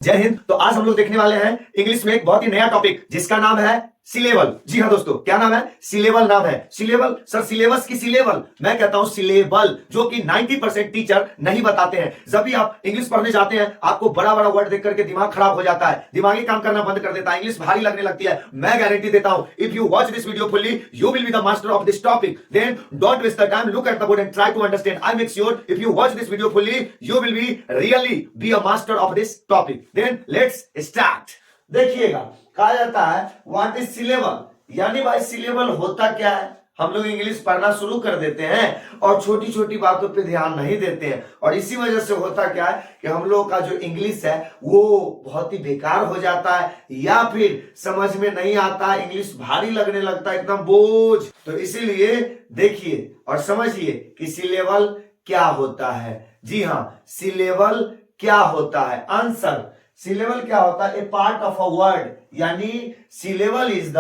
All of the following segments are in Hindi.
जय हिंद। तो आज हम लोग देखने वाले हैं इंग्लिश में एक बहुत ही नया टॉपिक जिसका नाम है सिलेबल। जी हाँ दोस्तों, क्या नाम है? सिलेबल नाम है। सिलेबल सर, सिलेबस की सिलेबल, मैं कहता हूं सिलेबल, जो कि 90% टीचर नहीं बताते हैं। जब भी आप इंग्लिश पढ़ने जाते हैं आपको बड़ा बड़ा वर्ड देख करके दिमाग खराब हो जाता है, दिमागी काम करना बंद कर देता है, इंग्लिश भारी लगने लगती है। मैं गारंटी देता हूं, if you watch this video fully you will be the master of this topic. Then don't waste the time, look at the board and try to understand. I make sure if you watch this video fully you will be really be a master of this topic. Then let's start. देखिएगा, कहा जाता है व्हाट इज सिलेबल, यानी भाई सिलेबल होता क्या है। हम लोग इंग्लिश पढ़ना शुरू कर देते हैं और छोटी छोटी बातों पे ध्यान नहीं देते हैं, और इसी वजह से होता क्या है कि हम लोग का जो इंग्लिश है वो बहुत ही बेकार हो जाता है, या फिर समझ में नहीं आता, इंग्लिश भारी लगने लगता है, एकदम बोझ। तो इसीलिए देखिए और समझिए कि सिलेबल क्या होता है। जी हाँ, सिलेबल क्या होता है। आंसर, सिलेबल क्या होता है? ए पार्ट ऑफ अ वर्ड, यानी syllable is the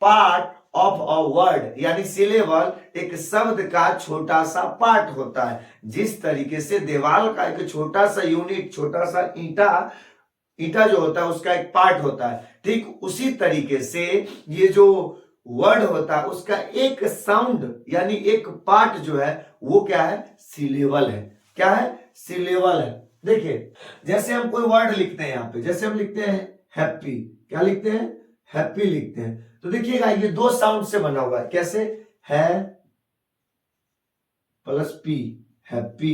part of a word, यानी सिलेबल एक शब्द का छोटा सा पार्ट होता है। जिस तरीके से दीवार का एक छोटा सा यूनिट, छोटा सा ईटा जो होता है उसका एक पार्ट होता है, ठीक उसी तरीके से ये जो वर्ड होता है उसका एक साउंड यानी एक पार्ट जो है वो क्या है? सिलेबल है। क्या है? सिलेबल है। देखिए, जैसे हम कोई वर्ड लिखते हैं, यहां पे जैसे हम लिखते हैं हैप्पी, क्या लिखते हैं? हैप्पी लिखते हैं। तो देखिएगा ये दो साउंड से बना हुआ है। कैसे? है प्लस पी, हैप्पी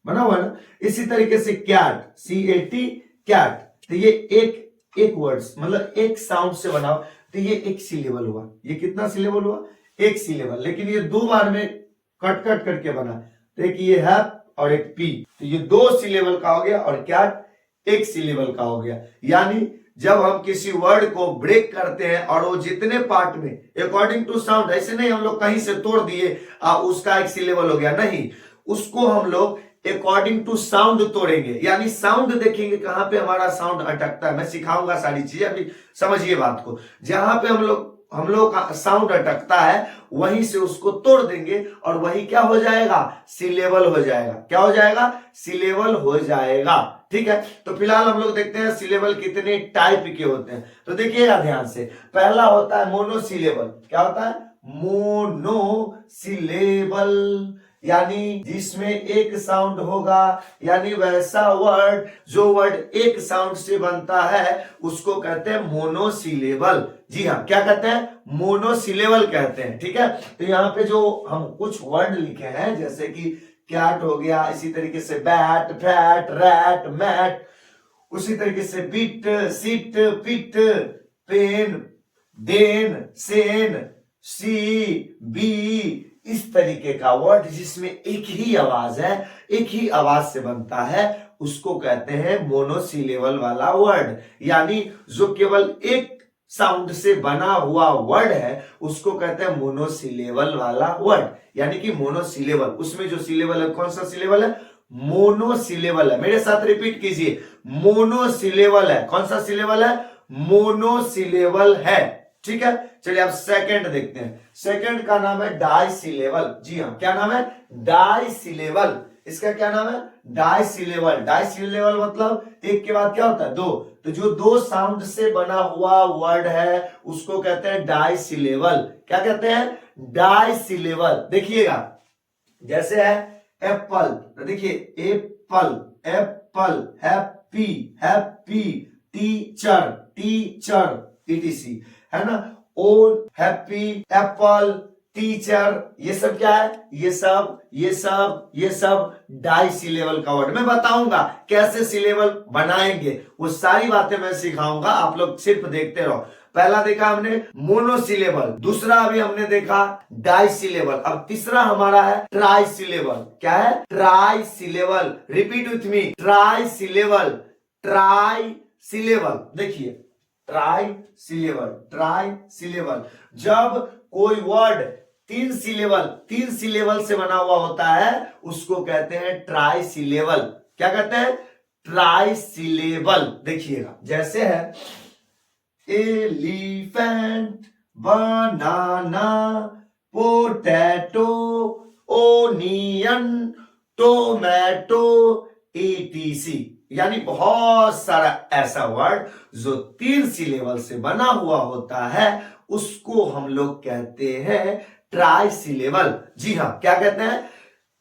बना हुआ है ना। इसी तरीके से कैट, CAT, कैट, तो ये एक वर्ड्स मतलब एक साउंड से बना हुआ, तो ये एक सिलेबल हुआ। ये कितना सिलेबल हुआ? एक सिलेबल। लेकिन ये दो बार में कट कट करके बना, तो एक ये हैप और एक पी, तो ये दो सिलेबल का हो गया, और कैट एक सिलेबल का हो गया। यानी जब हम किसी वर्ड को ब्रेक करते हैं और वो जितने पार्ट में अकॉर्डिंग टू साउंड, ऐसे नहीं हम लोग कहीं से तोड़ दिए उसका एक सिलेबल हो गया, नहीं, उसको हम लोग अकॉर्डिंग टू साउंड तोड़ेंगे। यानी साउंड देखेंगे कहां पे हमारा साउंड अटकता है। मैं सिखाऊंगा सारी चीजें, अभी समझिए बात को। जहां पे हम लोग का साउंड अटकता है वहीं से उसको तोड़ देंगे और वही क्या हो जाएगा? सिलेबल हो जाएगा। क्या हो जाएगा? सिलेबल हो जाएगा। ठीक है, तो फिलहाल हम लोग देखते हैं सिलेबल कितने टाइप के होते हैं। तो देखिएगा ध्यान से, पहला होता है मोनोसिलेबल। क्या होता है? मोनोसिलेबल, यानी जिसमें एक साउंड होगा, यानी वैसा वर्ड जो वर्ड एक साउंड से बनता है उसको कहते हैं मोनोसिलेबल। जी हाँ, क्या कहते हैं? मोनोसिलेबल कहते हैं। ठीक है, तो यहाँ पे जो हम कुछ वर्ड लिखे हैं जैसे कि कैट हो गया, इसी तरीके से बैट, फैट, रैट, मैट, उसी तरीके से बिट, सिट, पिट, पेन, देन, सेन, सी, बी, इस तरीके का वर्ड जिसमें एक ही आवाज है, एक ही आवाज से बनता है, उसको कहते हैं मोनोसिलेबल वाला वर्ड। यानी जो केवल एक साउंड से बना हुआ वर्ड है उसको कहते हैं मोनोसिलेबल वाला वर्ड। यानी कि मोनोसिलेबल, उसमें जो सिलेबल है कौन सा सिलेबल है? मोनोसिलेबल है। मेरे साथ रिपीट कीजिए, मोनोसिलेबल है। कौन सा सिलेबल है? मोनोसिलेबल है। ठीक है, चलिए अब सेकंड देखते हैं। सेकंड का नाम है डाइसिलेबल। जी हाँ, क्या नाम है? डाइसिलेबल। इसका क्या नाम है? डाइसिलेबल। डाइसिलेबल मतलब एक के बाद क्या होता है? दो। तो जो दो साउंड से बना हुआ वर्ड है उसको कहते हैं डाइसिलेबल। क्या कहते हैं? डाइसिलेबल। देखिएगा, जैसे है एप्पल, तो देखिए Apple, Apple, happy, happy, teacher, teacher, ETC, है ना। ओन, हैप्पी, एप्पल, टीचर, ये सब क्या है? ये सब डाइसिलेबल का वर्ड। मैं बताऊंगा कैसे सिलेबल बनाएंगे, वो सारी बातें मैं सिखाऊंगा, आप लोग सिर्फ देखते रहो। पहला देखा हमने मोनोसिलेबल, दूसरा अभी हमने देखा डाइसिलेबल, अब तीसरा हमारा है ट्राइसिलेबल। क्या है? Trisyllable. Repeat with me, trisyllable, trisyllable. देखिए, ट्राइसिलेबल, ट्राइसिलेबल, जब कोई वर्ड तीन सिलेबल से बना हुआ होता है उसको कहते हैं ट्राइसिलेबल। क्या कहते हैं? ट्राइसिलेबल। देखिएगा, जैसे है एलिफेंट, बनाना, पोटैटो, ओनियन, टोमेटो, ETC। यानी बहुत सारा ऐसा वर्ड जो 3 सिलेबल से बना हुआ होता है उसको हम लोग कहते हैं ट्राई सिलेबल। जी हाँ, क्या कहते हैं?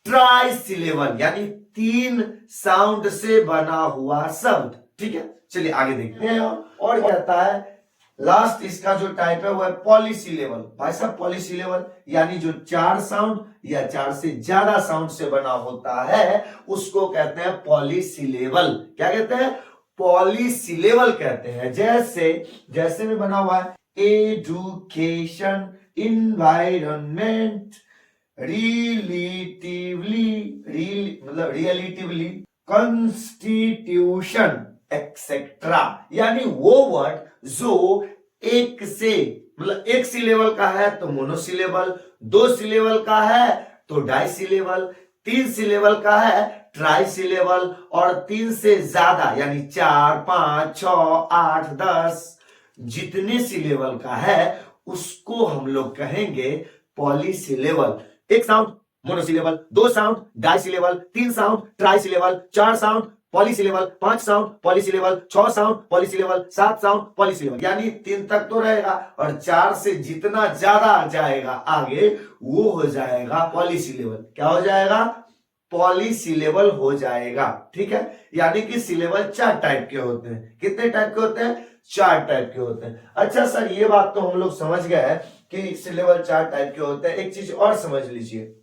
ट्राई सिलेबल, यानी 3 साउंड से बना हुआ शब्द। ठीक है, चलिए आगे देखते हैं। और कहता है लास्ट इसका जो टाइप है वो है पॉलीसिलेबल। भाई साहब पॉलीसिलेबल यानी जो 4 साउंड या 4 से ज्यादा साउंड से बना होता है उसको कहते हैं पॉलीसिलेबल। क्या कहते हैं? पॉलीसिलेबल कहते हैं। जैसे में बना हुआ है education, environment, relatively, constitution etcetera. यानी वो वर्ड जो एक सिलेबल का है तो मोनोसिलेबल, 2 सिलेबल का है तो डाई सिलेबल, 3 सिलेबल का है ट्राई सिलेबल, और 3 से ज्यादा यानी 4, 5, 6, 8, 10 जितने सिलेबल का है उसको हम लोग कहेंगे पॉलीसिलेबल। एक sound monosyllable, 2 sound disyllable, 3 sound trisyllable, 4 sound polysyllable, 5 sound polysyllable, 6 sound polysyllable, 7 sound polysyllable. यानी 3 तक तो रहेगा और 4 से जितना ज्यादा जाएगा आगे वो हो जाएगा पॉलीसिलेबल। क्या हो जाएगा? पॉलीसिलेबल हो जाएगा। ठीक है, यानी कि सिलेबल 4 टाइप के होते हैं। कितने टाइप के होते हैं? 4 टाइप के होते हैं। अच्छा सर, ये बात तो हम लोग समझ गए कि सिलेबल 4 टाइप के होते हैं। एक चीज और समझ लीजिए,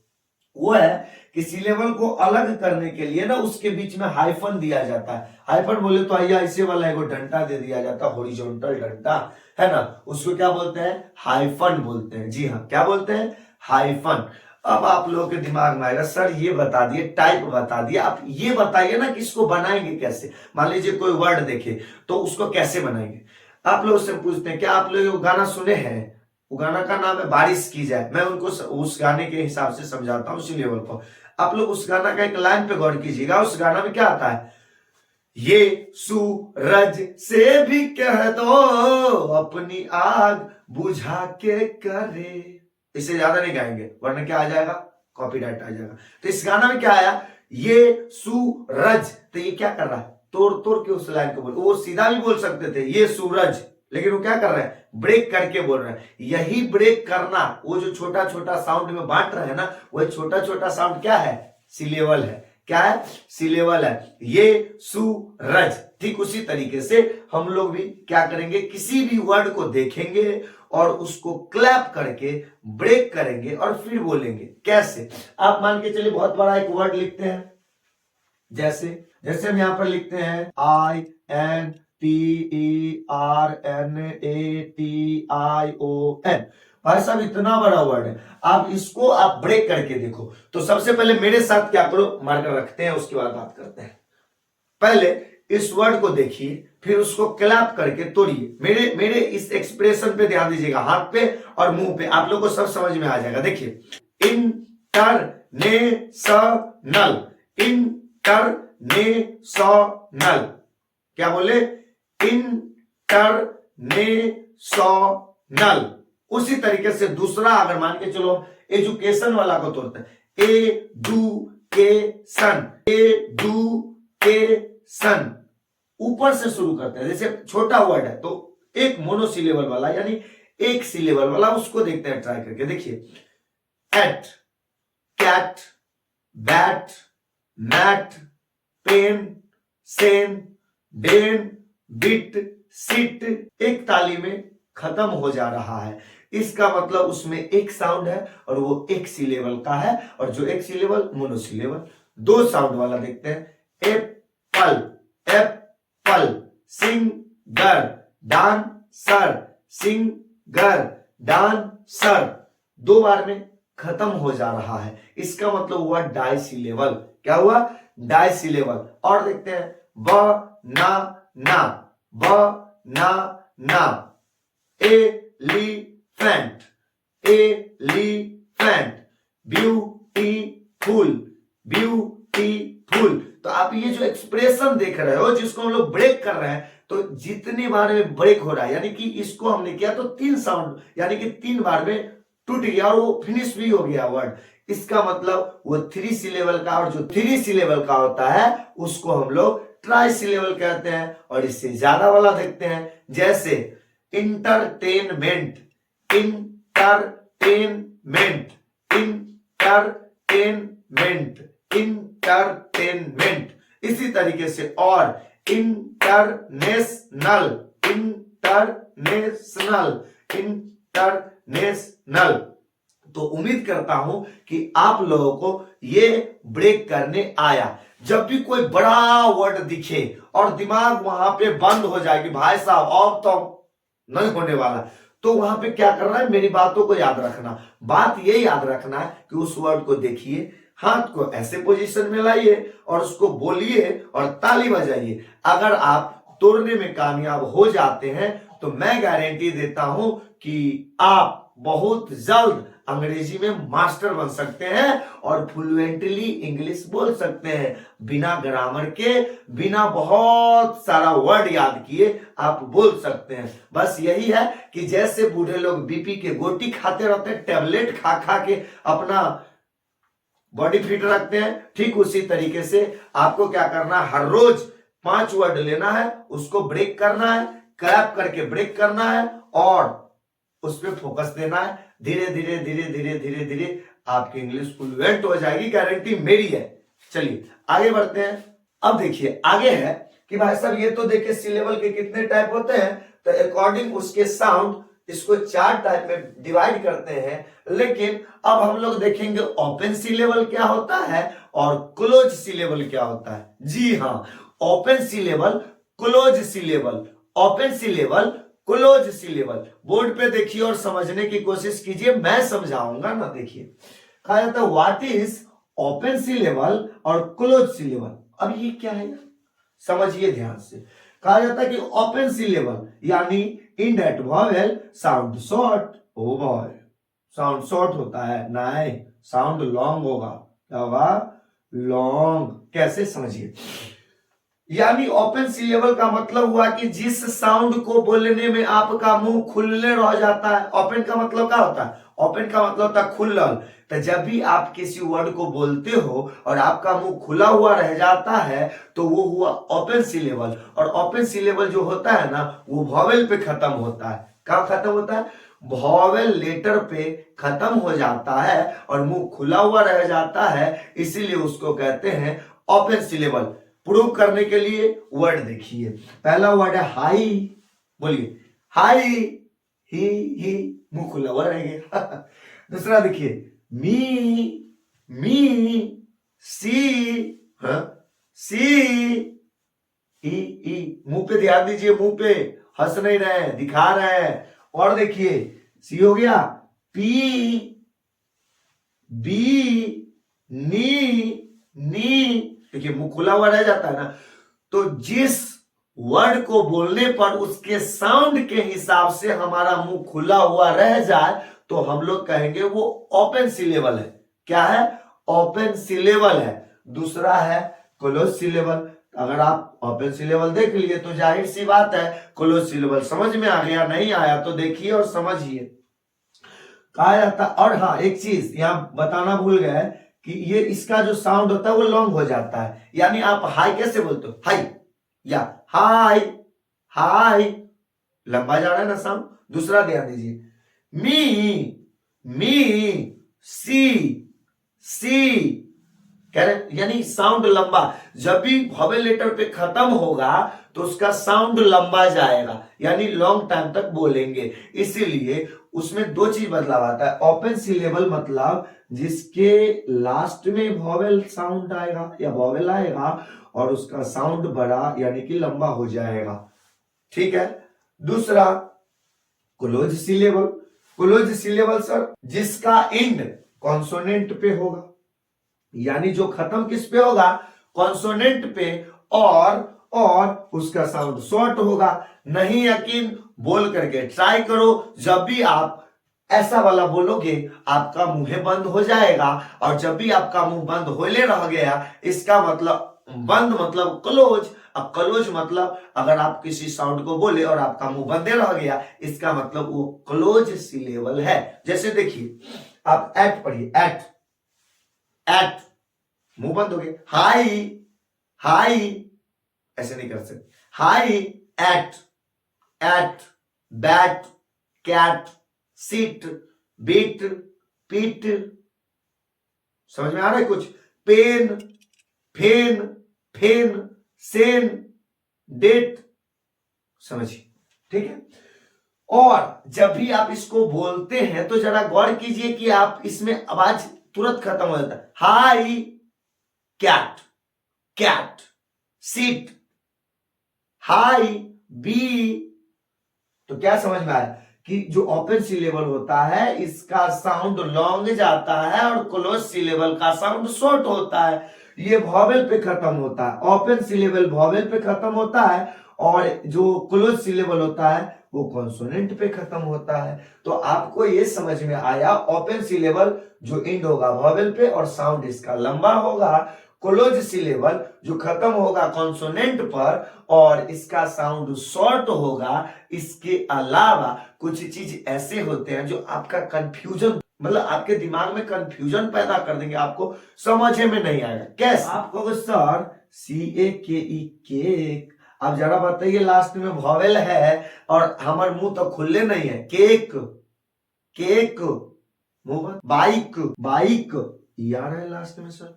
वो है कि सिलेबल को अलग करने के लिए ना उसके बीच में हाइफन दिया जाता है। हाइफन बोले तो आइया ऐसे वाला एगो डंडा दे दिया जाता है, हॉरिजॉन्टल डंडा, है ना, उसको क्या बोलते हैं? हाइफन बोलते हैं। जी हाँ, क्या बोलते हैं? हाइफन। अब आप लोगों के दिमाग में आएगा सर ये बता दिए, टाइप बता दिया, आप ये बताइए ना कि इसको बनाएंगे कैसे। मान लीजिए कोई वर्ड देखे तो उसको कैसे बनाएंगे। आप लोग से पूछते हैं क्या आप लोग गाना सुने हैं? वो गाना का नाम है बारिश की जाए। मैं उनको उस गाने के हिसाब से समझाता हूँ उसी लेवल को। आप लोग उस गाना का एक लाइन पे गौर कीजिएगा। उस गाना में क्या आता है? ये सूरज से भी कह दो अपनी आग बुझा के करे। इससे ज्यादा नहीं गाएंगे वरना क्या आ जाएगा? कॉपीराइट आ जाएगा। तो इस गाना में क्या आया? ये सूरज, तो ये क्या कर रहा है? तोड़ तोड़ के उस लाइन को बोल। वो सीधा भी बोल सकते थे ये सूरज, लेकिन वो क्या कर रहे हैं? ब्रेक करके बोल रहे हैं। यही ब्रेक करना, वो जो छोटा छोटा साउंड में बांट रहे हैं ना, वो छोटा छोटा साउंड क्या है? सिलेबल है। क्या है? सिलेबल है। ये सूरज। ठीक उसी तरीके से हम लोग भी क्या करेंगे? किसी भी वर्ड को देखेंगे और उसको क्लैप करके ब्रेक करेंगे और फिर बोलेंगे। कैसे? आप मान के चलिए बहुत बड़ा एक वर्ड लिखते हैं, जैसे हम यहां पर लिखते हैं INTERNATION। भाई साहब इतना बड़ा वर्ड है, आप इसको आप ब्रेक करके देखो। तो सबसे पहले मेरे साथ क्या करो, मार्कर रखते हैं, उसके बाद बात करते हैं। पहले इस वर्ड को देखिए, फिर उसको क्लैप करके तोड़िए। मेरे इस एक्सप्रेशन पे ध्यान दीजिएगा, हाथ पे और मुंह पे, आप लोग को सब समझ में आ जाएगा। देखिए, इंटरनेशनल, इंटरनेशनल, क्या बोले? इंटरनेशनल। उसी तरीके से दूसरा अगर मान के चलो एजुकेशन वाला को तोड़ते हैं, एडुकेशन, एडुकेशन, ऊपर से शुरू करते हैं। जैसे छोटा वर्ड है तो एक मोनोसिलेबल वाला यानी एक सिलेबल वाला, उसको देखते हैं ट्राई करके। देखिए, at, cat, bat, mat, pen, सेन, डेन, बिट, सिट, एक ताली में खत्म हो जा रहा है। इसका मतलब उसमें एक साउंड है और वो एक सिलेबल का है, और जो एक सिलेबल मोनोसिलेबल। 2 साउंड वाला देखते हैं, Apple, Apple, singer, dancer, singer, dancer, 2 बार में खत्म हो जा रहा है। इसका मतलब हुआ डाई सिलेबल। क्या हुआ? Disyllable. और देखते हैं, banana, banana, elephant, elephant, beautiful, beautiful. तो आप ये जो एक्सप्रेशन देख रहे हो जिसको हम लोग ब्रेक कर रहे हैं, तो जितनी बार में ब्रेक हो रहा है यानी कि इसको हमने किया तो 3 साउंड यानी कि 3 बार में टूट गया और वो फिनिश भी हो गया वर्ड। इसका मतलब वो 3 सिलेबल का, और जो 3 सिलेबल का होता है उसको हम लोग ट्राई सिलेबल कहते हैं। और इससे ज्यादा वाला देखते हैं, जैसे इंटरटेनमेंट, इंटरटेनमेंट, इंटरटेनमेंट, इंटरटेनमेंट। इसी तरीके से और इंटरनेशनल, इंटरनेशनल, इंटरनेशनल। तो उम्मीद करता हूं कि आप लोगों को ये ब्रेक करने आया। जब भी कोई बड़ा वर्ड दिखे और दिमाग वहां पे बंद हो जाए कि भाई साहब अब तो नहीं होने वाला, तो वहां पे क्या करना है, मेरी बातों को याद रखना। बात ये याद रखना है कि उस वर्ड को देखिए, हाथ को ऐसे पोजीशन में लाइए और उसको बोलिए और ताली बजाइए। अगर आप तोड़ने में कामयाब हो जाते हैं तो मैं गारंटी देता हूं कि आप बहुत जल्द अंग्रेजी में मास्टर बन सकते हैं और फ्लुएंटली इंग्लिश बोल सकते हैं, बिना ग्रामर के, बिना बहुत सारा वर्ड याद किए आप बोल सकते हैं। बस यही है कि जैसे बूढ़े लोग बीपी के गोटी खाते रहते हैं, टैबलेट खा खा के अपना बॉडी फिट रखते हैं, ठीक उसी तरीके से आपको क्या करना है, हर रोज 5 वर्ड लेना है, उसको ब्रेक करना है, क्रैप करके ब्रेक करना है और उस पर फोकस देना है। धीरे धीरे धीरे धीरे धीरे धीरे आपकी इंग्लिश फ्लुएंट हो जाएगी, गारंटी मेरी है। चलिए आगे बढ़ते हैं। अब देखिए आगे है कि भाई साहब ये तो देखिए सिलेबल के कितने टाइप होते हैं, तो अकॉर्डिंग उसके साउंड इसको 4 टाइप में डिवाइड करते हैं। लेकिन अब हम लोग देखेंगे ओपन सिलेबल क्या होता है और क्लोज सिलेबल क्या होता है। जी हाँ, open syllable, close syllable, open syllable, close syllable. Board पे देखिए और समझने की कोशिश कीजिए, मैं समझाऊंगा ना। देखिए कहा जाता है व्हाट इज ओपन सिलेबल और क्लोज सिलेबल। अब ये क्या है समझिए ध्यान से। कहा जाता है कि ओपन सिलेबल यानी in that vowel sound short, oh boy sound short होता है, नहीं साउंड लॉन्ग होगा। क्या होगा, लॉन्ग। कैसे समझिए, यानी ओपन सिलेबल का मतलब हुआ कि जिस साउंड को बोलने में आपका मुंह खुलने रह जाता है। ओपन का मतलब क्या होता है, ओपन का मतलब होता है खुलल। तो जब भी आप किसी वर्ड को बोलते हो और आपका मुंह खुला हुआ रह जाता है तो वो हुआ ओपन सिलेबल। और ओपन सिलेबल जो होता है ना, वो वॉवेल पे खत्म होता है। कहां खत्म होता है, वॉवेल लेटर पे खत्म हो जाता है और मुंह खुला हुआ रह जाता है, इसीलिए उसको कहते हैं ओपन सिलेबल। प्रूव करने के लिए वर्ड देखिए, पहला वर्ड है हाई। बोलिए हाई, ही मुंह खुला हुआ रहेगा। दूसरा देखिए मी, सी, सी, ई मुंह पे ध्यान दीजिए, मुंह पे हंस नहीं रहे, दिखा रहे हैं। और देखिए सी हो गया, पी, बी, नी। देखिए मुंह खुला हुआ रह जाता है ना, तो जिस वर्ड को बोलने पर उसके साउंड के हिसाब से हमारा मुंह खुला हुआ रह जाए तो हम लोग कहेंगे वो ओपन सिलेबल है। क्या है, ओपन सिलेबल है। दूसरा है क्लोज सिलेबल। अगर आप ओपन सिलेबल देख लिए तो जाहिर सी बात है क्लोज सिलेबल समझ में आ गया, नहीं आया तो देखिए और समझिए। कहा जाता, और हाँ एक चीज यहां बताना भूल गए कि ये इसका जो साउंड होता है वो लॉन्ग हो जाता है। यानी आप हाई कैसे बोलते हो, हाई या हाई, हाई लंबा जा रहा है ना साउंड। दूसरा ध्यान दीजिए, मी, सी कह रहे यानी साउंड लंबा। जब भी वॉवेल लेटर पे खत्म होगा तो उसका साउंड लंबा जाएगा, यानी लॉन्ग टाइम तक बोलेंगे। इसीलिए उसमें 2 चीज बदलाव आता है। ओपन सिलेबल मतलब जिसके लास्ट में वॉवेल साउंड आएगा या वॉवेल आएगा और उसका साउंड बड़ा यानी कि लंबा हो जाएगा, ठीक है। दूसरा close syllable. Close syllable sir जिसका एंड कॉन्सोनेंट पे होगा, यानी जो खत्म किस पे होगा, कॉन्सोनेंट पे, और उसका साउंड शॉर्ट होगा। नहीं यकीन बोल करके ट्राई करो, जब भी आप ऐसा वाला बोलोगे आपका मुंह बंद हो जाएगा। और जब भी आपका मुंह बंद होले रह गया, इसका मतलब बंद मतलब क्लोज। अब क्लोज मतलब अगर आप किसी साउंड को बोले और आपका मुंह बंद रह गया, इसका मतलब वो क्लोज सिलेबल है। जैसे देखिए आप एट पढ़िए, एट मुंह बंद हो गया, हाई, ऐसे नहीं कर सकते। High, at, bat, cat, seat, beat, peat. समझ में आ रहा है कुछ? पेन, फेन, फेन, सेन, डेट। समझिए, ठीक है। और जब भी आप इसको बोलते हैं तो जरा गौर कीजिए कि आप इसमें आवाज तुरंत खत्म हो जाता है। High, cat, cat, seat, high, bee. तो क्या समझ में आया कि जो ओपन सिलेबल होता है इसका साउंड लॉन्ग जाता है और क्लोज सिलेबल का साउंड शॉर्ट होता है। ये वॉवेल पे खत्म होता है। ओपन सिलेबल वॉवेल पे खत्म होता है और जो क्लोज सिलेबल होता है वो कॉन्सोनेंट पे खत्म होता है। तो आपको ये समझ में आया, ओपन सिलेबल जो एंड होगा वॉवेल पे और साउंड इसका लंबा होगा, क्लोज सिलेबल जो खत्म होगा कॉन्सोनेंट पर और इसका साउंड शॉर्ट होगा। इसके अलावा कुछ चीज ऐसे होते हैं जो आपका कंफ्यूजन, मतलब आपके दिमाग में कंफ्यूजन पैदा कर देंगे, आपको समझ में नहीं आएगा। कैसे? आप कहोगे सर CAKE, केक, आप जरा बताइए लास्ट में वॉवेल है और हमारे मुंह तो खुले नहीं है। केक, केक, मुंह, बाइक, बाइक, यार है लास्ट में सर,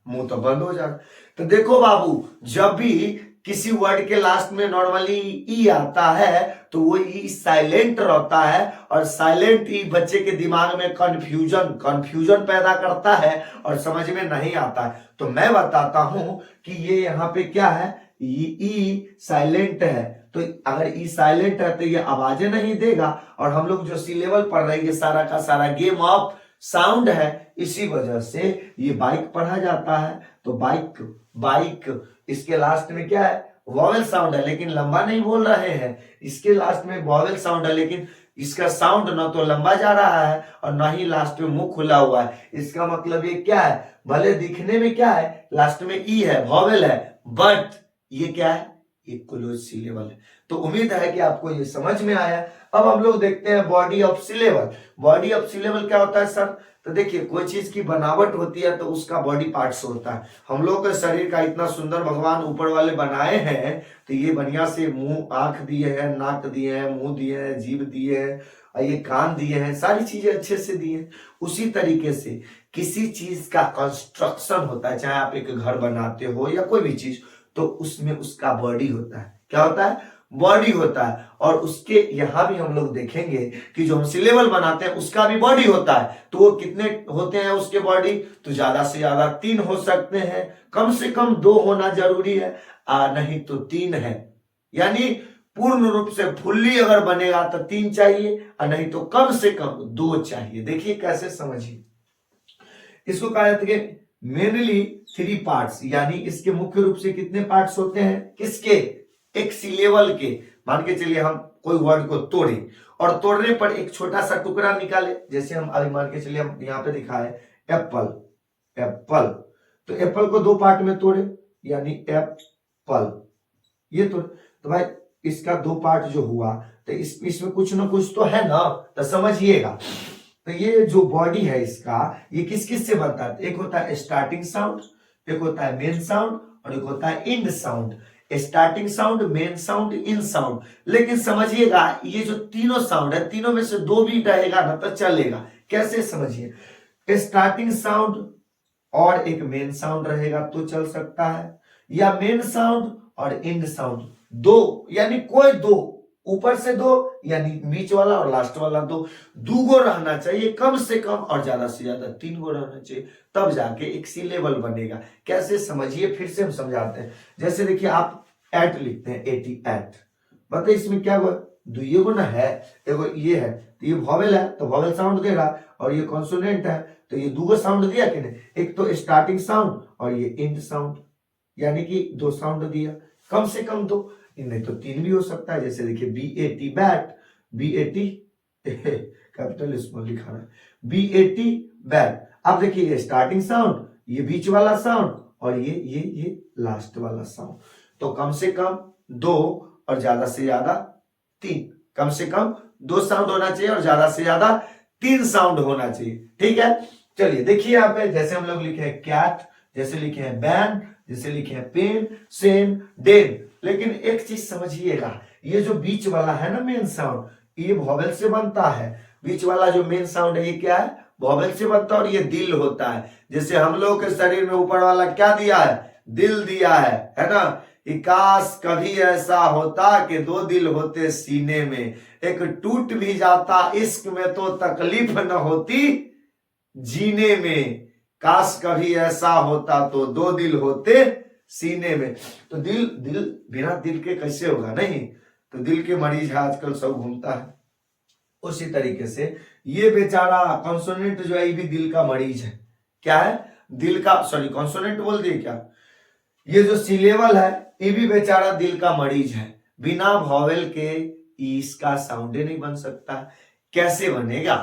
मुंह तो बंद हो जाता। तो देखो बाबू, जब भी किसी वर्ड के लास्ट में नॉर्मली ई आता है तो वो ई साइलेंट रहता है और साइलेंट ई बच्चे के दिमाग में कंफ्यूजन पैदा करता है और समझ में नहीं आता है। तो मैं बताता हूं कि ये यहाँ पे क्या है, ये ई साइलेंट है। तो अगर ई साइलेंट है तो ये आवाजें नहीं देगा और हम लोग जो सी लेवल पढ़ रहे हैं सारा का सारा गेम ऑफ साउंड है। इसी वजह से ये बाइक पढ़ा जाता है। तो बाइक, बाइक, इसके लास्ट में क्या है, वॉवेल साउंड है लेकिन लंबा नहीं बोल रहे हैं। इसके लास्ट में वॉवेल साउंड है लेकिन इसका साउंड ना तो लंबा जा रहा है और ना ही लास्ट में मुंह खुला हुआ है। इसका मतलब ये क्या है, भले दिखने में क्या है, लास्ट में ई है, वॉवेल है, बट ये क्या है, ये क्लोज सिलेबल है। तो उम्मीद है कि आपको ये समझ में आया। अब हम लोग देखते हैं body of syllable. Body of syllable क्या होता है सर? तो देखिए, कोई चीज की बनावट होती है तो उसका बॉडी पार्ट्स होता है। हम लोग के शरीर का इतना सुंदर भगवान ऊपर वाले बनाए हैं तो ये बढ़िया से मुंह, आंख दिए हैं, नाक दिए हैं, मुंह दिए हैं, जीभ दिए हैं और ये कान दिए हैं, सारी चीजें अच्छे से दिए हैं। उसी तरीके से किसी चीज का कंस्ट्रक्शन होता है, चाहे आप एक घर बनाते हो या कोई भी चीज, तो उसमें उसका बॉडी होता है। क्या होता है? बॉडी होता है। और उसके यहां भी हम लोग देखेंगे कि जो हम सिलेबल बनाते हैं उसका भी बॉडी होता है। तो वो कितने होते हैं उसके बॉडी? तो ज्यादा से ज्यादा 3 हो सकते हैं, कम से कम 2 होना जरूरी है, नहीं तो 3 है। यानी पूर्ण रूप से फुल्ली अगर बनेगा तो 3 चाहिए और नहीं तो कम से कम 2 चाहिए। देखिए कैसे, समझिए। इसको कहा जाता है मेनली 3 पार्ट्स, यानी इसके मुख्य रूप से कितने पार्ट्स होते हैं? किसके? एक सिलेबल के। मान के चलिए हम कोई वर्ड को तोड़े और तोड़ने पर एक छोटा सा टुकड़ा निकाले, जैसे हम अभी मान के चलिए हम यहाँ पे दिखाए एप्पल, एप्पल। तो एप्पल को 2 पार्ट में तोड़े, यानी एप्पल, ये तो भाई इसका 2 पार्ट जो हुआ तो इसमें कुछ ना कुछ तो है ना, तो समझिएगा। तो ये जो बॉडी है इसका, ये किस किस से बनता है? एक होता है स्टार्टिंग साउंड, एक होता है मेन साउंड और एक होता है and sound. Starting sound, main sound, in sound. लेकिन समझिएगा ये जो तीनों साउंड है, तीनों में से 2 भी रहेगा ना तो चलेगा। कैसे, समझिए। स्टार्टिंग साउंड और एक मेन साउंड रहेगा तो चल सकता है, या मेन साउंड और एंड साउंड 2, यानी कोई 2, ऊपर से 2 यानी बीच वाला और लास्ट वाला 2, 2 गो रहना चाहिए कम से कम और ज्यादा से ज्यादा 3 गो रहना चाहिए, तब जाके एक सिलेबल बनेगा। कैसे, समझिए, फिर से हम समझाते हैं। जैसे देखिए आप एट लिखते हैं, 88, बताइए इसमें क्या हुआ? 2 गो ना है, एगो ये है तो ये वॉवेल है तो वॉवेल साउंड दे रहा, और ये कॉन्सोनेंट है तो ये 2 गो साउंड दिया कि नहीं? एक तो स्टार्टिंग साउंड और ये एंड साउंड, यानी कि 2 साउंड दिया, कम से कम 2, नहीं तो 3 भी हो सकता है। जैसे देखिए BAT bat, BAT capital small लिखा है, BAT बैट। अब देखिए ये स्टार्टिंग साउंड, ये बीच वाला साउंड और ये लास्ट वाला साउंड। तो कम से कम 2 और ज्यादा से ज्यादा 3, कम से कम 2 साउंड होना चाहिए और ज्यादा से ज्यादा 3 साउंड होना चाहिए। ठीक है, चलिए देखिए यहाँ पे जैसे हम लोग लिखे हैं कैट, जैसे लिखे हैं बैन, जैसे लिखे हैं पेन, सेन, डेन। लेकिन एक चीज समझिएगा, ये जो बीच वाला है ना मेन साउंड, ये वॉवेल से बनता है। बीच वाला जो मेन साउंड है ये क्या है, वॉवेल से बनता है, और ये दिल होता है। जैसे हम लोग के शरीर में ऊपर वाला क्या दिया है, दिल दिया है ना। काश कभी ऐसा होता कि दो दिल होते सीने में, एक टूट भी जाता इश्क में तो तकलीफ न होती जीने में। काश कभी ऐसा होता तो दो दिल होते सीने में। तो दिल बिना दिल के कैसे होगा, नहीं। तो दिल के मरीज है आजकल सब घूमता है। उसी तरीके से ये बेचारा कॉन्सोनेंट जो है ये भी दिल का मरीज है। क्या है, दिल का, सॉरी कॉन्सोनेंट बोल दिए क्या, ये जो सी लेवल है ये भी बेचारा दिल का मरीज है। बिना वॉवेल के इसका साउंड नहीं बन सकता। कैसे बनेगा,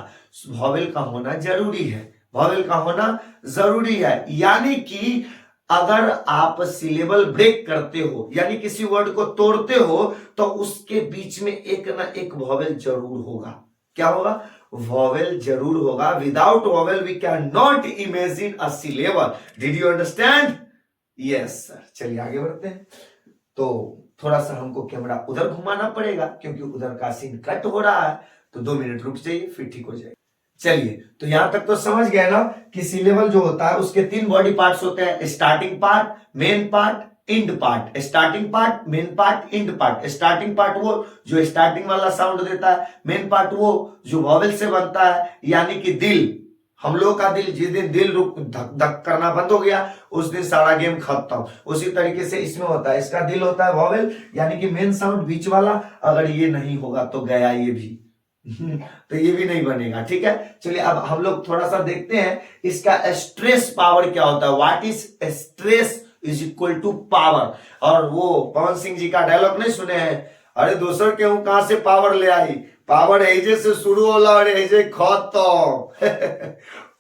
वॉवेल का होना जरूरी है, वॉवेल का होना जरूरी है। यानी कि अगर आप सिलेबल ब्रेक करते हो, यानी किसी वर्ड को तोड़ते हो, तो उसके बीच में एक ना एक वॉवेल जरूर होगा। क्या होगा, वॉवेल जरूर होगा। Without vowel we cannot imagine a syllable. Did you understand? Yes sir. चलिए आगे बढ़ते हैं। तो थोड़ा सा हमको कैमरा उधर घुमाना पड़ेगा क्योंकि उधर का सीन कट हो रहा है, तो 2 मिनट रुक जाइए फिर ठीक हो जाएगा। चलिए, तो यहां तक तो समझ गए ना कि सी लेवल जो होता है उसके 3 बॉडी पार्ट्स होते हैं, starting part, main part, end part. Starting part, main part, end part. Starting part वो जो स्टार्टिंग वाला साउंड देता है, मेन पार्ट वो जो वॉवेल से बनता है, यानी कि दिल। हम लोग का दिल, जिस दिन दिल रुक धक धक करना बंद हो गया उस दिन सारा गेम खत्म। उसी तरीके से इसमें होता है, इसका दिल होता है वॉवेल, यानी कि मेन साउंड बीच वाला। अगर ये नहीं होगा तो गया ये भी तो ये भी नहीं बनेगा। ठीक है, चलिए अब हम लोग थोड़ा सा देखते हैं इसका स्ट्रेस पावर क्या होता है। What is stress is equal to power. और वो पवन सिंह जी का डायलॉग नहीं सुने हैं, अरे दोसर के हूं कहां से पावर ले आई, पावर एजे से शुरू होला और एजे खत्म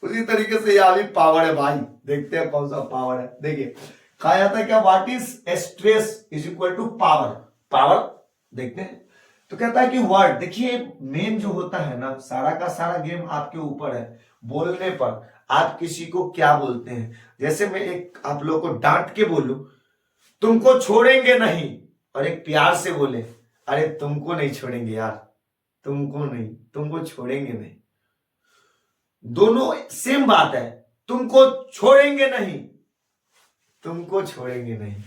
उसी तरीके से यहाँ भी पावर है भाई। देखते हैं कौन सा पावर है। देखिए कहा जाता है क्या, what is stress is equal to power. Power देखते हैं तो कहता है कि वर्ड, देखिए मेन जो होता है ना, सारा का सारा गेम आपके ऊपर है। बोलने पर आप किसी को क्या बोलते हैं। जैसे मैं एक आप लोगों को डांट के बोलूं तुमको छोड़ेंगे नहीं, और एक प्यार से बोले अरे तुमको नहीं छोड़ेंगे यार, तुमको नहीं, तुमको छोड़ेंगे नहीं। दोनों सेम बात है, तुमको छोड़ेंगे नहीं, तुमको छोड़ेंगे नहीं।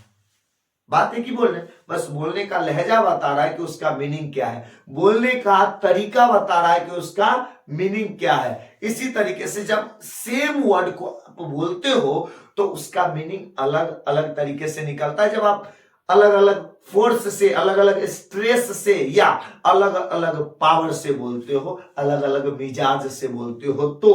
बात एक ही बोल रहे, बस बोलने का लहजा बता रहा है कि उसका मीनिंग क्या है, बोलने का तरीका बता रहा है कि उसका मीनिंग क्या है। इसी तरीके से जब सेम वर्ड को आप बोलते हो तो उसका मीनिंग अलग अलग तरीके से निकलता है। जब आप अलग अलग फोर्स से, अलग अलग स्ट्रेस से या अलग अलग पावर से बोलते हो, अलग अलग मिजाज से बोलते हो तो।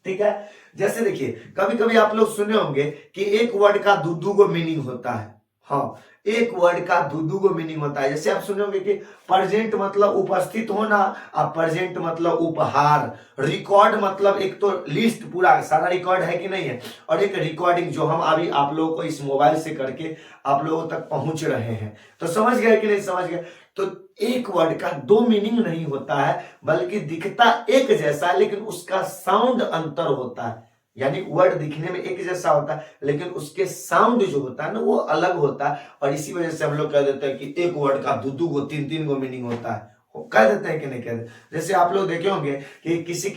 ठीक है, जैसे देखिए कभी कभी आप लोग सुने होंगे कि एक वर्ड का दो गो मीनिंग होता है। हाँ, एक वर्ड का दो गो मीनिंग होता है। जैसे आप सुने होंगे कि प्रेजेंट मतलब उपस्थित होना, और प्रेजेंट मतलब उपहार। रिकॉर्ड मतलब एक तो लिस्ट पूरा सारा रिकॉर्ड है कि नहीं है, और एक रिकॉर्डिंग जो हम अभी आप लोगों को इस मोबाइल से करके आप लोगों तक पहुंच रहे हैं। तो समझ गए कि नहीं समझ गए। तो एक वर्ड का 2 मीनिंग नहीं होता है, बल्कि दिखता एक जैसा है लेकिन उसका साउंड अंतर होता है। यानी वर्ड दिखने में एक जैसा होता है लेकिन उसके साउंड जो होता है ना वो अलग होता है। और इसी वजह से हम लोग कह देते हैं कि एक वर्ड का दो गो 3 गो मीनिंग होता है। कह देते हैं कि नहीं कहते। जैसे आप लोग देखे होंगे कि किसी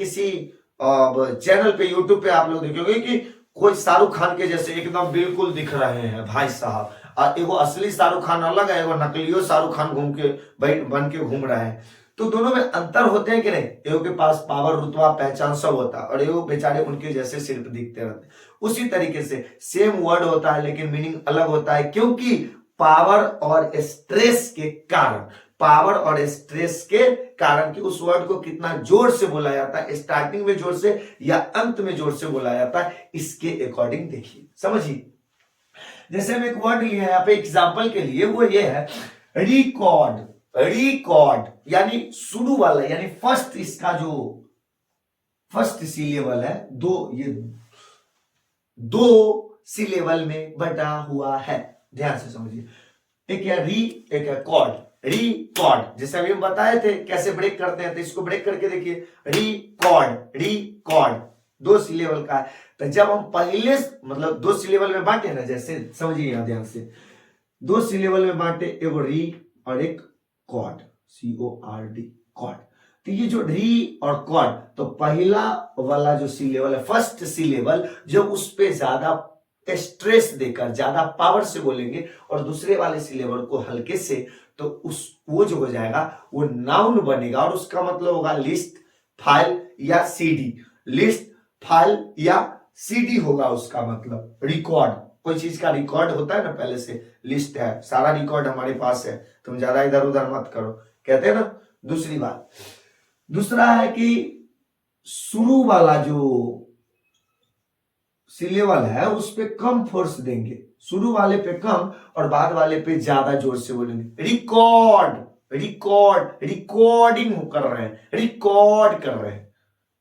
चैनल पे, यूट्यूब पे आप लोग देखे होंगे कि कोई शाहरुख खान के जैसे एकदम बिल्कुल दिख रहे हैं भाई साहब, और एगो असली शाहरुख खान अलग है, एगो नकलियो शाहरुख खान घूम के बन के घूम रहे हैं। तो दोनों में अंतर होते हैं कि नहीं। एगो के पास पावर, रुतबा, पहचान सब होता है, और एगो बेचारे उनके जैसे सिर्फ दिखते रहते हैं। उसी तरीके से सेम वर्ड होता है लेकिन मीनिंग अलग होता है, क्योंकि पावर और स्ट्रेस के कारण, पावर और स्ट्रेस के कारण कि उस वर्ड को कितना जोर से बोला जाता है, स्टार्टिंग में जोर से या अंत में जोर से बोला जाता है, इसके अकॉर्डिंग देखिए समझिए। जैसे हम एक वर्ड लिए यहाँ पे एग्जाम्पल के लिए, वो ये है रिकॉर्ड। रिकॉर्ड यानी शुरू वाला, यानी फर्स्ट, इसका जो फर्स्ट सिलेबल है, ये दो सिलेबल में बटा हुआ है। ध्यान से समझिए, एक है री, एक है कॉर्ड। रिकॉर्ड जैसे अभी हम बताए थे कैसे ब्रेक करते हैं, तो इसको ब्रेक करके देखिए, रिकॉर्ड, रिकॉर्ड 2 सिलेबल का है। तो जब हम पहले मतलब 2 सिलेबल में बांटे ना, जैसे समझिए यहाँ ध्यान से, 2 सिलेबल में बांटे, एक री और एक कॉर्ड, CORD, कॉर्ड। तो ये जो री और कॉर्ड, तो पहला वाला जो सिलेबल है, फर्स्ट सिलेबल, जब उस पे ज्यादा स्ट्रेस देकर ज्यादा पावर से बोलेंगे और दूसरे वाले सिलेबल को हल्के से, तो उस वो जो हो जाएगा वो नाउन बनेगा और उसका मतलब होगा लिस्ट, फाइल या सीडी। लिस्ट, फाइल या सीडी होगा उसका मतलब। रिकॉर्ड, कोई चीज का रिकॉर्ड होता है ना, पहले से लिस्ट है, सारा रिकॉर्ड हमारे पास है, तुम ज्यादा इधर उधर मत करो, कहते हैं ना। दूसरी बात, दूसरा है कि शुरू वाला जो सिलेबल है उस पे कम फोर्स देंगे, शुरू वाले पे कम और बाद वाले पे ज्यादा जोर से बोलेंगे। रिकॉर्ड, रिकॉर्ड, रिकॉर्डिंग कर रहे हैं, रिकॉर्ड कर रहे हैं,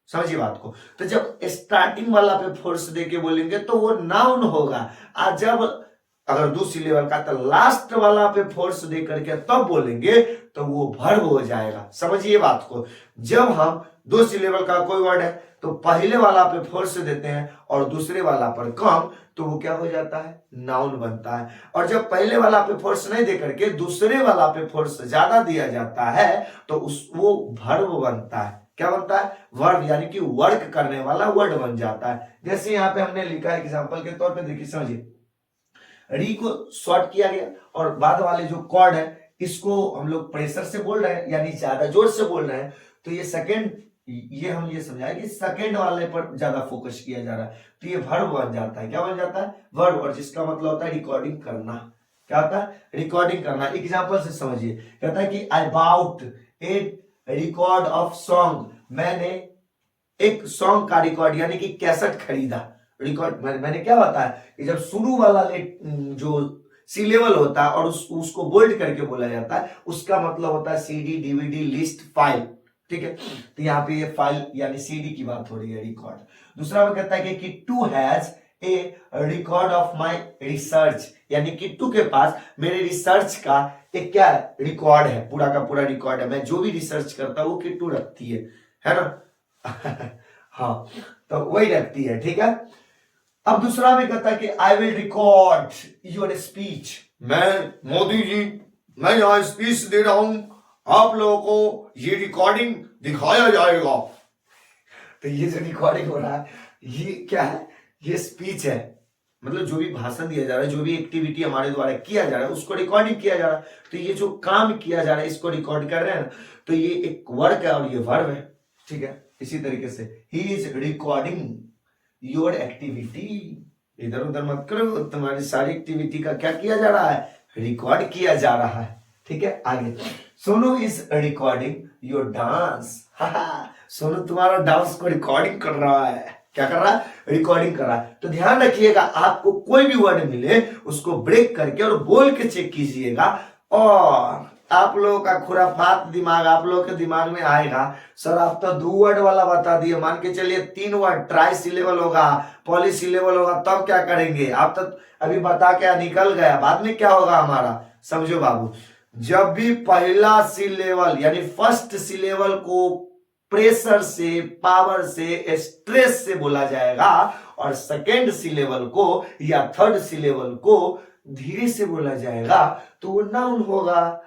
समझिए बात को। तो जब स्टार्टिंग वाला पे फोर्स देके बोलेंगे तो वो नाउन होगा, और जब अगर 2 सिलेबल का, तो लास्ट वाला पे फोर्स दे करके तब बोलेंगे तो वो वर्ब हो जाएगा, समझिए बात को। जब हम 2 सिलेबल का कोई वर्ड है तो पहले वाला पे फोर्स देते हैं और दूसरे वाला पर कम, तो वो क्या हो जाता है, नाउन बनता है। और जब पहले वाला पे फोर्स नहीं दे करके दूसरे वाला पे फोर्स ज्यादा दिया जाता है तो वो वर्ब बनता है। क्या बनता है, वर्ब, यानी कि वर्क करने वाला वर्ड बन जाता है। जैसे यहाँ पे हमने लिखा है एग्जांपल के तौर पे, देखिए समझिए, री को शॉर्ट किया गया और बाद वाले जो कॉर्ड है इसको हम लोग प्रेशर से बोल रहे हैं, यानी ज्यादा जोर से बोल रहे हैं, तो ये सेकंड, ये हम ये समझाए कि सेकंड वाले पर ज्यादा फोकस किया जा रहा है, तो ये वर्ब बन जाता है। क्या बन जाता है, वर्ब, और जिसका मतलब होता है रिकॉर्डिंग करना। क्या होता है, रिकॉर्डिंग करना। एग्जांपल से समझिए, कहता है कि I bought a record of song, मैंने एक सॉन्ग का रिकॉर्ड यानी कि कैसेट खरीदा। रिकॉर्ड मैंने क्या बताया कि जब शुरू वाला जो सी लेवल होता है और उसको बोल्ड करके बोला जाता है, उसका मतलब होता है सीडी, डीवीडी, लिस्ट, फाइल, ठीक है। तो यहाँ पे ये फाइल यानी सीडी की बात हो रही है, रिकॉर्ड। दूसरा वो कहता है कि Kittu has a record of my research, यानी किट्टू के पास मेरे रिसर्च का एक क्या है, रिकॉर्ड है, पूरा का पूरा रिकॉर्ड है। मैं जो भी रिसर्च करता हूं वो किट्टू रखती है ना हाँ, तो वही रखती है, ठीक है। अब दूसरा में कहता है कि I will record your speech, मैं मोदी जी, मैं यहां स्पीच दे रहा हूं, आप लोगों को ये रिकॉर्डिंग दिखाया जाएगा। तो ये जो रिकॉर्डिंग हो रहा है ये क्या है, ये स्पीच है, मतलब जो भी भाषण दिया जा रहा है, जो भी एक्टिविटी हमारे द्वारा किया जा रहा है उसको रिकॉर्डिंग किया जा रहा है। तो ये जो काम किया जा रहा है इसको रिकॉर्ड कर रहे हैं, तो ये एक वर्क है और ये वर्ब है, ठीक है। इसी तरीके से he is recording your activity, इधर उधर मत करो, तुम्हारी सारी एक्टिविटी का क्या किया जा रहा है, रिकॉर्ड किया जा रहा है, ठीक है। आगे, Sonu is recording your dance, Sonu तुम्हारा डांस को रिकॉर्डिंग कर रहा है। क्या कर रहा है, रिकॉर्डिंग कर रहा है। तो ध्यान रखिएगा, आपको कोई भी वर्ड मिले उसको ब्रेक करके और बोल के चेक कीजिएगा, और आप लोगों का खुराफात दिमाग आप लोगों के दिमाग में आएगा, सर आप तो 2 वर्ड वाला बता दिए, मान के चलिए 3 वर्ड, ट्राई सिलेबल होगा, पॉली सिलेबल होगा, तब क्या करेंगे। आप तो अभी बता के निकल गया, बाद में क्या होगा हमारा, समझो बाबू। जब भी पहला सिलेबल यानी फर्स्ट सिलेबल को प्रेशर से, पावर से, स्ट्रेस से बोला जाएगा और सेकेंड सिलेबल को या थर्ड सिलेबल को धीरे से बोला जाएगा तो वो नाउन होगा।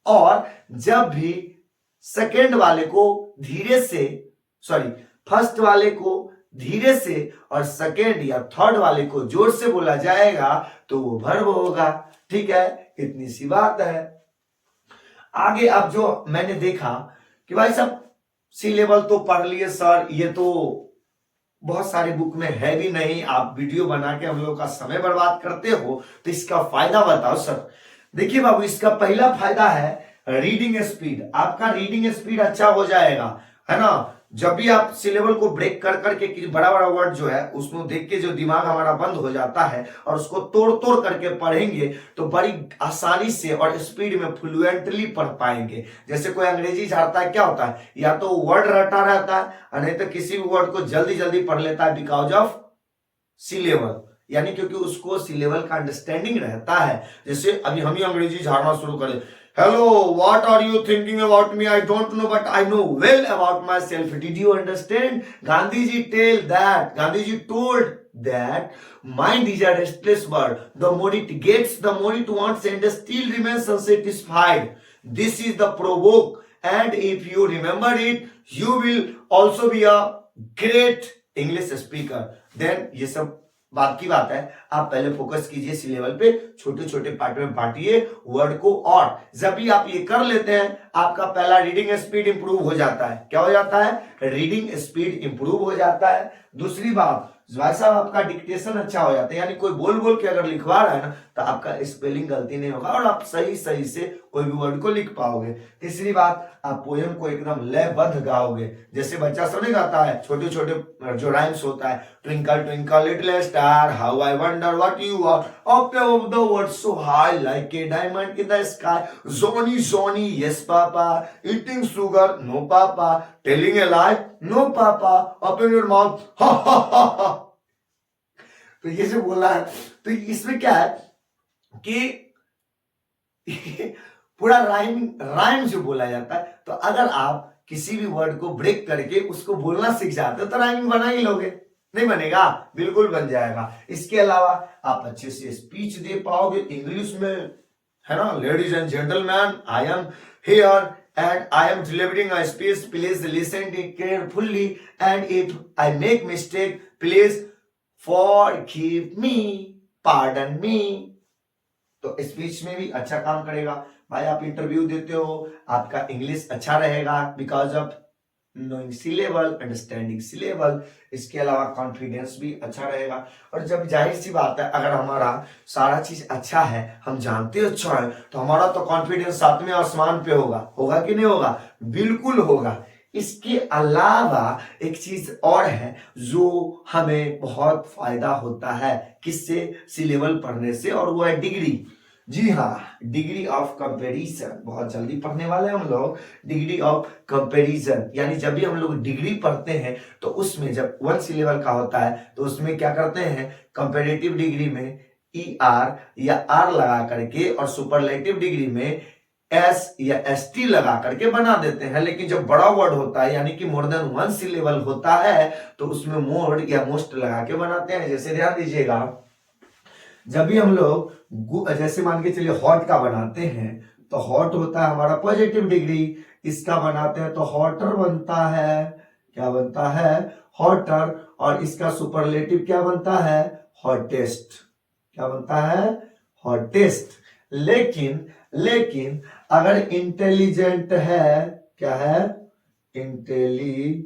और जब भी सेकेंड वाले को धीरे से, सॉरी फर्स्ट वाले को धीरे से और सेकेंड या थर्ड वाले को जोर से बोला जाएगा तो वो वर्ब होगा, ठीक है। इतनी सी बात है। आगे अब जो मैंने देखा कि भाई साहब सी लेवल तो पढ़ लिए सर, ये तो बहुत सारे बुक में है भी नहीं, आप वीडियो बना के हम लोग का समय बर्बाद करते हो, तो इसका फायदा बताओ सर। देखिए बाबू, इसका पहला फायदा है रीडिंग स्पीड, आपका रीडिंग स्पीड अच्छा हो जाएगा, है ना। जब भी आप सिलेबल को ब्रेक कर करके कि बड़ा बड़ा वर्ड जो है उसको देख के जो दिमाग हमारा बंद हो जाता है और उसको तोड़ तोड़ करके पढ़ेंगे तो बड़ी आसानी से और स्पीड में फ्लुएंटली पढ़ पाएंगे। जैसे कोई अंग्रेजी झाड़ता है, क्या होता है, या तो वर्ड रटा रहता है नहीं तो किसी भी वर्ड को जल्दी जल्दी पढ़ लेता है बिकॉज ऑफ सिलेबल, यानी क्योंकि उसको सिलेबल का अंडरस्टैंडिंग रहता है। जैसे अभी हम ही अंग्रेजी झाड़ना शुरू करें, Hello, what are you thinking about me? I don't know, but I know well about myself. Did you understand? Gandhiji told that mind is a restless bird. The more it gets, the more it wants, and still remains unsatisfied. This is the provoke, and if you remember it, you will also be a great English speaker. Then ये सब बात की बात है, आप पहले फोकस कीजिए सी लेवल पे, छोटे छोटे पार्ट में बांटिए वर्ड को, और जब भी आप ये कर लेते हैं आपका पहला रीडिंग स्पीड इंप्रूव हो जाता है। क्या हो जाता है? रीडिंग स्पीड इंप्रूव हो जाता है। दूसरी बात, भाई साहब आपका डिक्टेशन अच्छा हो जाता है, यानी कोई बोल बोल के अगर लिखवा रहा है ना तो आपका स्पेलिंग गलती नहीं होगा और आप सही सही से कोई भी वर्ड को लिख पाओगे। तीसरी बात, आप पोयम को एकदम लयबद्ध गाओगे, जैसे बच्चा सब नहीं गाता है, छोटे छोटे जो राइम्स होता है, twinkle twinkle little star how I wonder what you are up above the world so high like a diamond in the sky, Johny Johny yes papa, eating sugar no papa, telling a lie no papa, open your mouth ha ha हा। तो ये जो बोला है, तो इसमें क्या है कि पूरा राइम जो बोला जाता है, तो अगर आप किसी भी वर्ड को ब्रेक करके उसको बोलना सीख जाते हो तो राइमिंग बना ही लोगे, नहीं बनेगा? बिल्कुल बन जाएगा। इसके अलावा आप अच्छे से स्पीच दे पाओगे इंग्लिश में, है ना? Ladies and gentleman, I am here and I am delivering a speech. Please listen to carefully, and if I make mistake, please forgive me, pardon me. तो स्पीच में भी अच्छा काम करेगा। भाई आप इंटरव्यू देते हो, आपका इंग्लिश अच्छा रहेगा because of knowing syllable, understanding syllable. इसके अलावा कॉन्फिडेंस भी अच्छा रहेगा। और जब जाहिर सी बात है, अगर हमारा सारा चीज अच्छा है, हम जानते अच्छा है, तो हमारा तो कॉन्फिडेंस सातवें आसमान पे होगा कि नहीं होगा? बिल्कुल होगा। इसके अलावा एक चीज और है जो हमें बहुत फायदा होता है, किससे? सी लेवल पढ़ने से, और वो है डिग्री। जी हाँ, डिग्री ऑफ कंपैरिजन। बहुत जल्दी पढ़ने वाले हम लोग डिग्री ऑफ कंपैरिजन, यानी जब भी हम लोग डिग्री पढ़ते हैं तो उसमें जब 1 सी लेवल का होता है तो उसमें क्या करते हैं, कंपैरेटिव डिग्री में ER या R लगा करके, और सुपरलेटिव डिग्री में S या ST लगा करके बना देते हैं। लेकिन जब बड़ा वर्ड होता है, यानी कि मोर देन 1 सी लेवल होता है, तो उसमें मोर या मोस्ट लगा के बनाते हैं। जैसे ध्यान दीजिएगा, जब भी हम लोग जैसे मान के चलिए हॉट का बनाते हैं, तो हॉट होता है हमारा पॉजिटिव डिग्री, इसका बनाते हैं तो हॉटर बनता है। क्या बनता है? हॉटर। और इसका सुपरलेटिव क्या बनता है? हॉटेस्ट। क्या बनता है? हॉटेस्ट। लेकिन अगर इंटेलिजेंट है, क्या है? इंटेलिजेंट,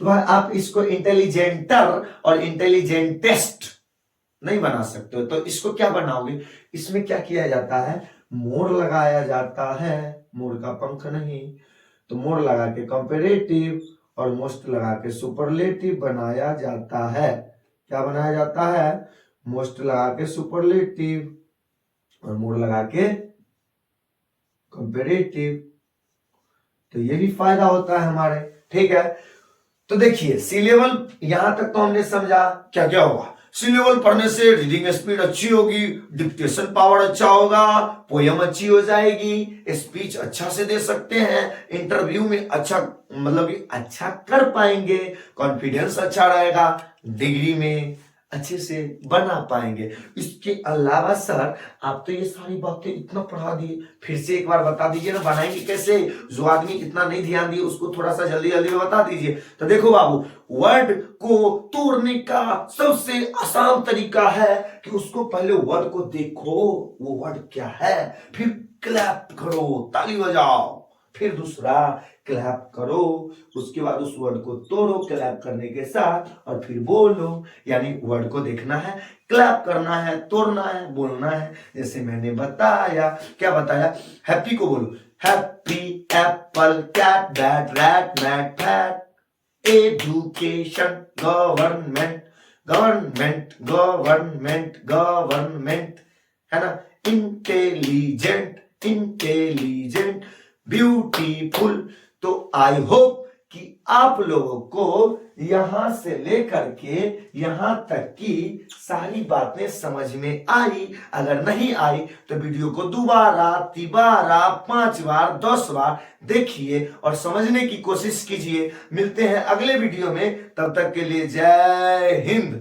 तो भाई आप इसको इंटेलिजेंटर और इंटेलिजेंटेस्ट नहीं बना सकते हो। तो इसको क्या बनाओगे? इसमें क्या किया जाता है? मोर लगाया जाता है। मोर का पंख नहीं, तो मोर लगा के कंपैरेटिव और मोस्ट लगा के सुपरलेटिव बनाया जाता है। क्या बनाया जाता है? मोस्ट लगा के सुपरलेटिव और मोर लगा के कंपैरेटिव। तो ये भी फायदा होता है हमारे, ठीक है? तो देखिए सी लेवल यहां तक तो हमने समझा। क्या क्या होगा? सी लेवल पढ़ने से रीडिंग स्पीड अच्छी होगी, डिक्टेशन पावर अच्छा होगा, पोयम अच्छी हो जाएगी, स्पीच अच्छा से दे सकते हैं, इंटरव्यू में अच्छा मतलब अच्छा कर पाएंगे, कॉन्फिडेंस अच्छा रहेगा, डिग्री में अच्छे से बना पाएंगे। इसके अलावा सर आप तो ये सारी बातें इतना पढ़ा दिए, फिर से एक बार बता दीजिए ना, बनाएंगे कैसे? जो आदमी इतना नहीं ध्यान दिए उसको थोड़ा सा जल्दी जल्दी में बता दीजिए। तो देखो बाबू, वर्ड को तोड़ने का सबसे आसान तरीका है कि उसको पहले वर्ड को देखो, वो वर्ड क्या है, फिर क्लैप करो, ताली बजाओ, फिर दूसरा क्लैप करो, उसके बाद उस वर्ड को तोड़ो क्लैप करने के साथ, और फिर बोलो। यानी वर्ड को देखना है, क्लैप करना है, तोड़ना है, बोलना है। जैसे मैंने बताया, क्या बताया? हैप्पी को बोलो, happy apple cat bat rat mat fat, education government government government government, है ना? Intelligent intelligent, beautiful. तो आई होप कि आप लोगों को यहां से लेकर के यहां तक की सारी बातें समझ में आई। अगर नहीं आई तो वीडियो को दोबारा, तिबारा, 5 बार, 10 बार देखिए और समझने की कोशिश कीजिए। मिलते हैं अगले वीडियो में, तब तक के लिए जय हिंद।